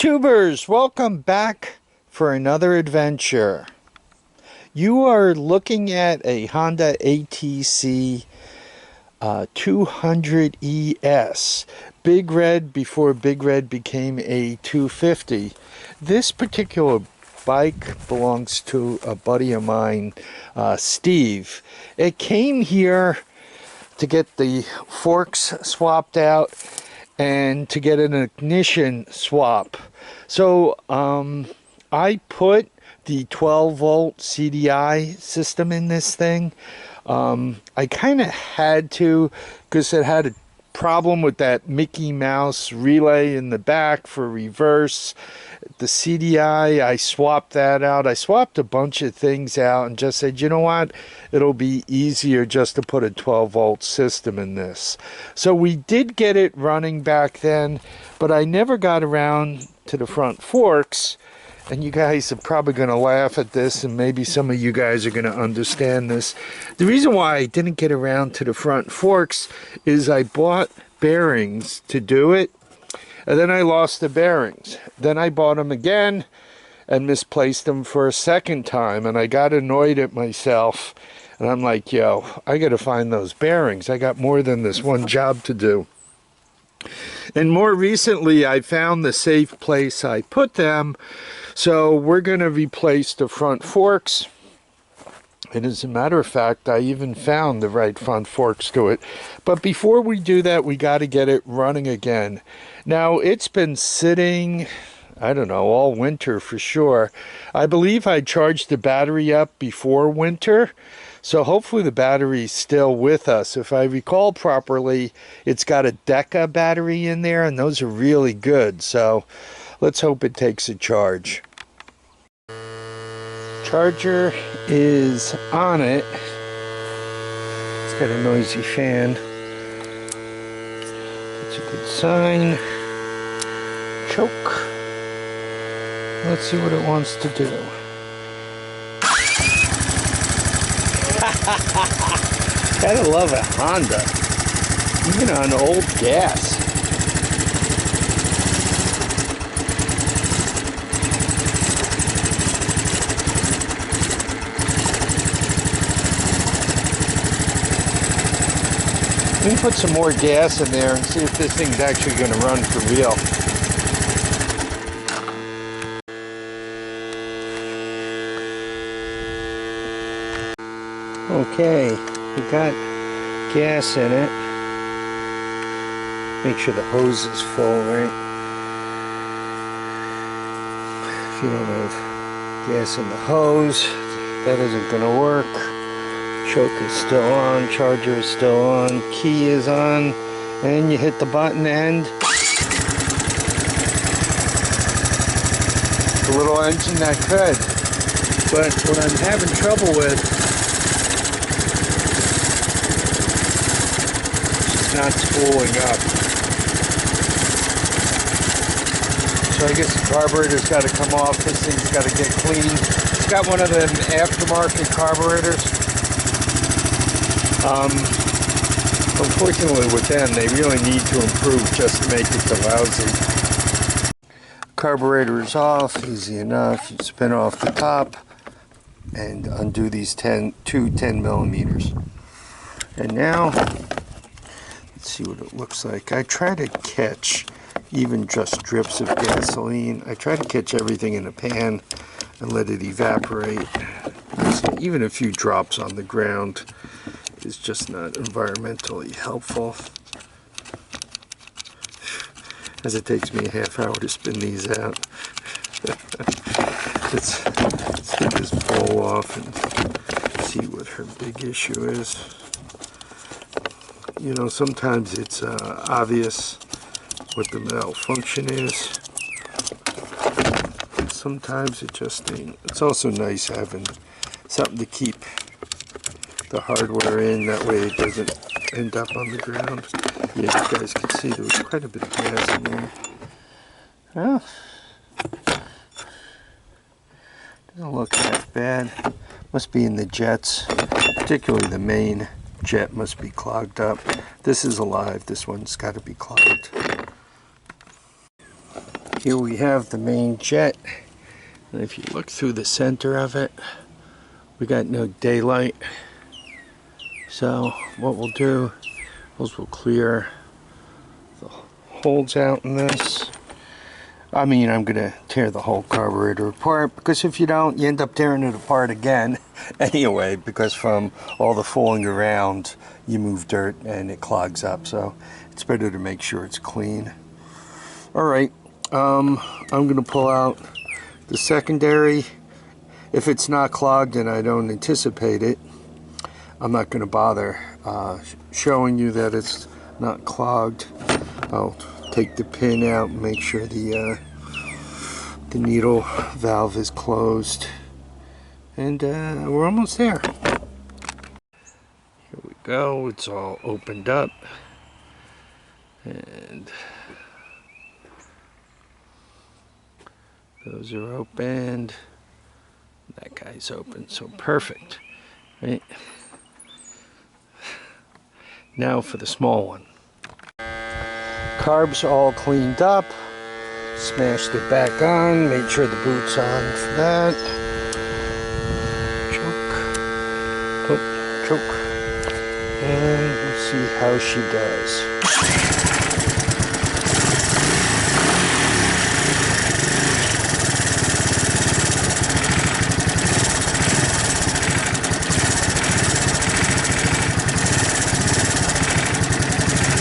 YouTubers, welcome back for another adventure. You are looking at a Honda ATC 200ES. Big Red before Big Red became a 250. This particular bike belongs to a buddy of mine, Steve. It came here to get the forks swapped out and to get an ignition swap. So I put the 12 volt CDI system in this thing. I kind of had to, because it had a problem with that Mickey Mouse relay in the back for reverse. The CDI, I swapped that out. I swapped a bunch of things out and just said, you know what, it'll be easier just to put a 12 volt system in this. So we did get it running back then, but I never got around to the front forks. And you guys are probably going to laugh at this, and maybe some of you guys are going to understand this. The reason why I didn't get around to the front forks is I bought bearings to do it, and then I lost the bearings. Then I bought them again and misplaced them for a second time, and I got annoyed at myself. And I'm like, yo, I got to find those bearings. I got more than this one job to do. And more recently, I found the safe place I put them. So we're going to replace the front forks. And as a matter of fact, I even found the right front forks to it. But before we do that, we got to get it running again. Now, it's been sitting, I don't know, all winter for sure. I believe I charged the battery up before winter. So hopefully the battery's still with us. If I recall properly, it's got a Deca battery in there, and those are really good. So let's hope it takes a charge. Charger is on it. It's got a noisy fan. That's a good sign. Choke. Let's see what it wants to do. Gotta love a Honda, even on old gas. Let me put some more gas in there and see if this thing's actually going to run for real. Okay, we got gas in it. Make sure the hose is full, right? If you don't have gas in the hose, that isn't going to work. Choke is still on, charger is still on, key is on, and you hit the button and the little engine that could. But what I'm having trouble with, it's not spooling up. So I guess the carburetor's got to come off, this thing's got to get clean. It's got one of them aftermarket carburetors. Unfortunately with them, they really need to improve just to make it so lousy. Carburetor is off, easy enough. You spin off the top and undo these two 10 millimeters. And now, let's see what it looks like. I try to catch even just drips of gasoline. I try to catch everything in a pan and let it evaporate. So even a few drops on the ground is just not environmentally helpful, as it takes me a half hour to spin these out. let's get this bowl off and see what her big issue is. You know, sometimes it's obvious what the malfunction is. Sometimes it just ain't. It's also nice having something to keep the hardware in, that way it doesn't end up on the ground. Yeah, you guys can see there was quite a bit of gas in there. Well, doesn't look that bad. Must be in the jets, particularly the main jet must be clogged up. This is alive, this one's got to be clogged. Here we have the main jet, and if you look through the center of it, we got no daylight. So what we'll do is we'll clear the holes out in this. I mean, I'm gonna tear the whole carburetor apart, because if you don't, you end up tearing it apart again anyway, because from all the fooling around, you move dirt and it clogs up. So it's better to make sure it's clean. All right, I'm gonna pull out the secondary. If it's not clogged and I don't anticipate it, I'm not gonna bother showing you that it's not clogged. I'll take the pin out and make sure the needle valve is closed, and we're almost there. Here we go, it's all opened up, and those are opened. That guy's open, so perfect, right? Now for the small one. Carbs all cleaned up. Smashed it back on. Made sure the boot's on for that. Choke. And we'll see how she does.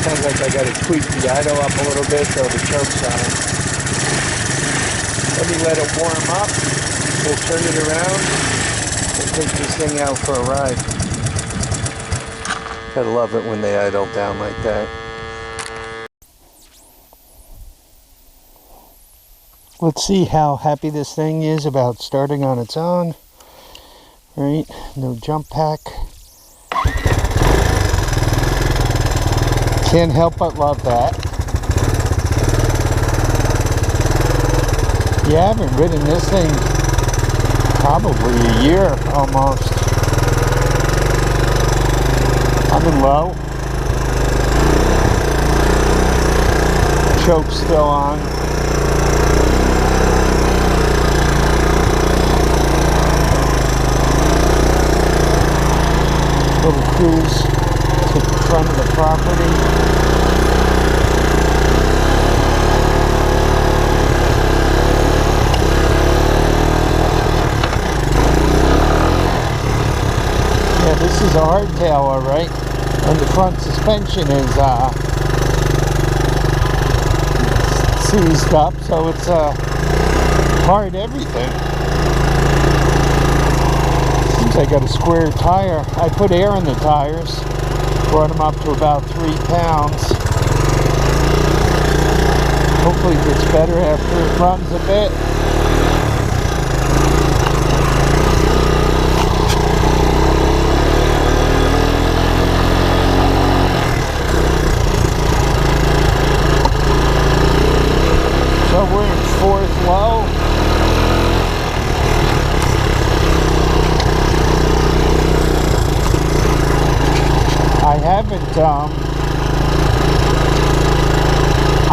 Sounds like I gotta tweak the idle up a little bit so the choke's on. Let me let it warm up. We'll turn it around and take this thing out for a ride. Gotta love it when they idle down like that. Let's see how happy this thing is about starting on its own. Right, no jump pack. Can't help but love that. Yeah, I haven't ridden this thing probably a year almost. I'm in low. Choke's still on. Little cruise to the front of the property. This is a hardtail, alright, and the front suspension is seized up, so it's hard everything. Seems I got a square tire. I put air in the tires, brought them up to about 3 pounds. Hopefully it gets better after it runs a bit. So we're in 4th low. I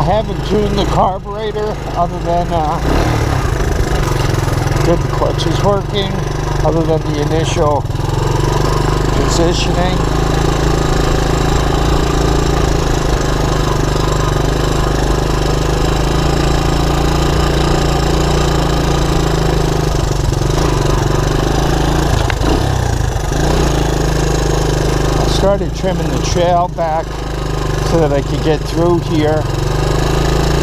haven't tuned the carburetor other than get the clutches working, other than the initial positioning. Started trimming the trail back so that I could get through here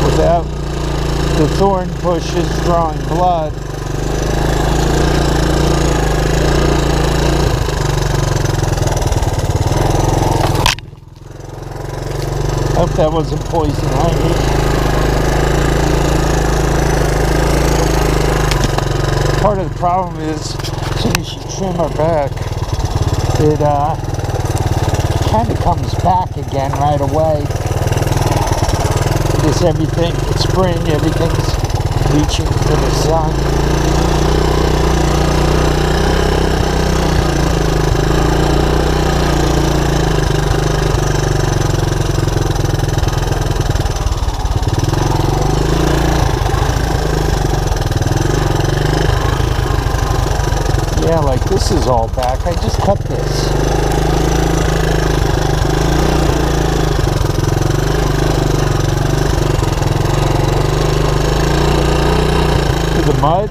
without the thorn bushes drawing blood. Hope that wasn't poison ivy. Part of the problem is, as soon as you trim her back, it kind of comes back again right away. Because everything, it's spring, everything's reaching for the sun. this is all back. I just cut this. The mud.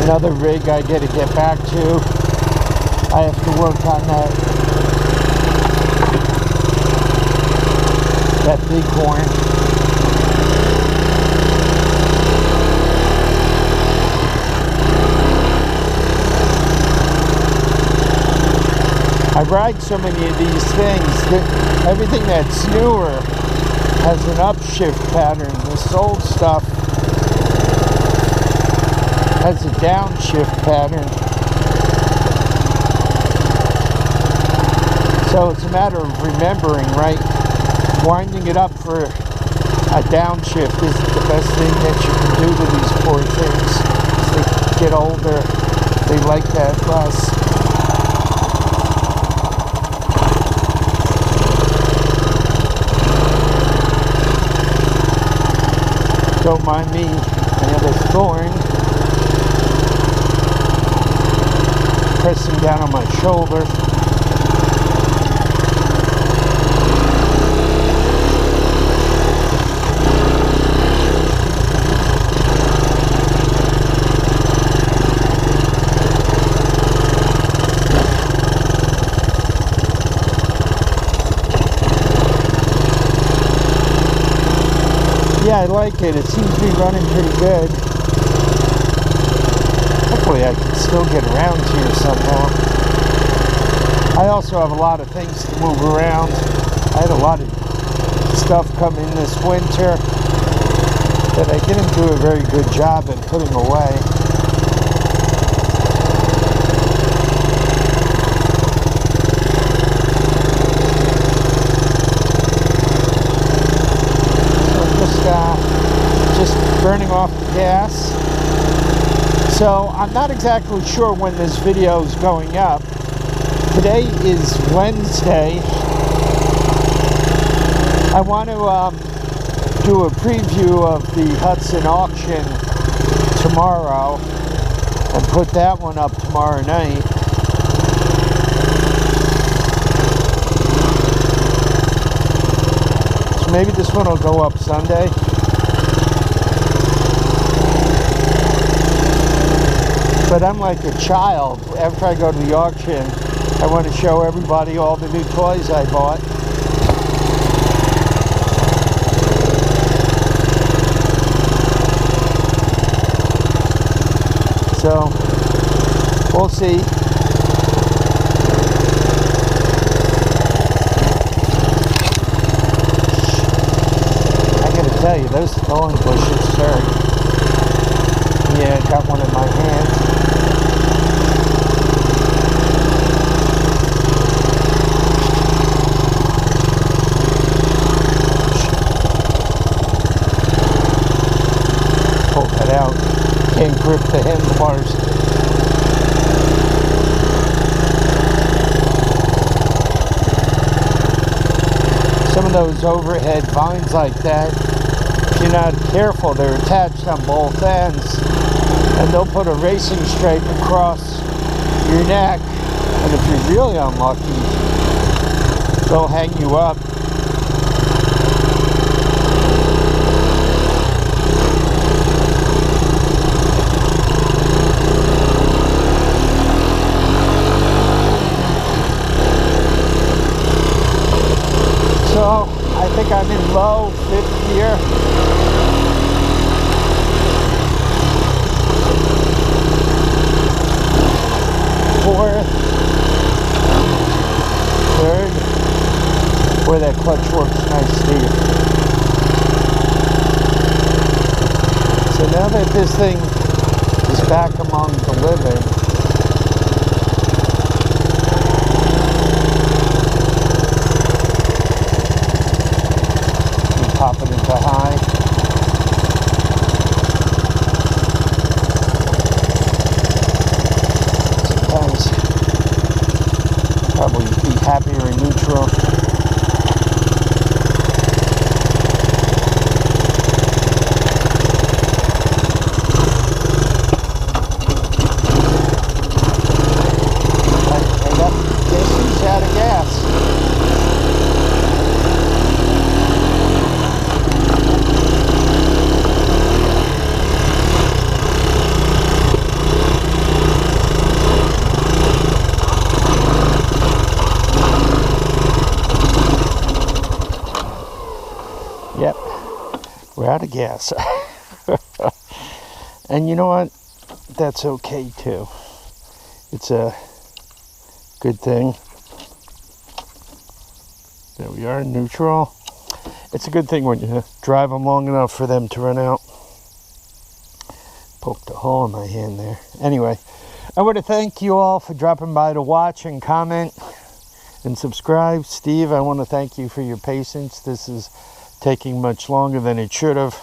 Another rig I gotta get back to. I have to work on that bighorn. I ride so many of these things that everything that's newer has an upshift pattern. This old stuff has a downshift pattern. So it's a matter of remembering, right? Winding it up for a downshift isn't the best thing that you can do to these poor things. As they get older, they like that less. Don't mind me, I have a thorn pressing down on my shoulder. Yeah, I like it. It seems to be running pretty good. Hopefully I can still get around here somehow. I also have a lot of things to move around. I had a lot of stuff come in this winter that I didn't do a very good job in putting away. Just burning off the gas. So I'm not exactly sure when this video is going up. Today is Wednesday. I want to do a preview of the Hudson auction tomorrow and put that one up tomorrow night. So maybe this one will go up Sunday. But I'm like a child. After I go to the auction, I want to show everybody all the new toys I bought. So, we'll see. I gotta tell you, those thorn bushes hurt. Yeah, I got one in my hand. Pull that out. Can't grip the handlebars. Some of those overhead vines like that, if you're not careful, they're attached on both ends. And they'll put a racing stripe across your neck, and if you're really unlucky, they'll hang you up. So I think I'm in low 5th gear. Third, where that clutch works nice here. So now that this thing is back among the living, you pop it into high. Probably be happier in neutral. out of gas. And you know what? That's okay too. It's a good thing. There we are, neutral. It's a good thing when you drive them long enough for them to run out. Poked a hole in my hand there. Anyway, I want to thank you all for dropping by to watch and comment and subscribe. Steve, I want to thank you for your patience. This is taking much longer than it should have.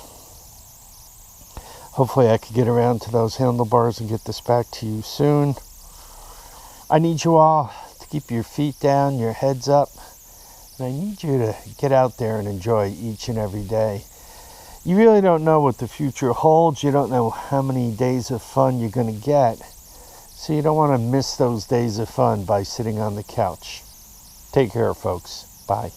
Hopefully I could get around to those handlebars and get this back to you soon. I need you all to keep your feet down, your heads up. And I need you to get out there and enjoy each and every day. You really don't know what the future holds. You don't know how many days of fun you're going to get. So you don't want to miss those days of fun by sitting on the couch. Take care, folks. Bye.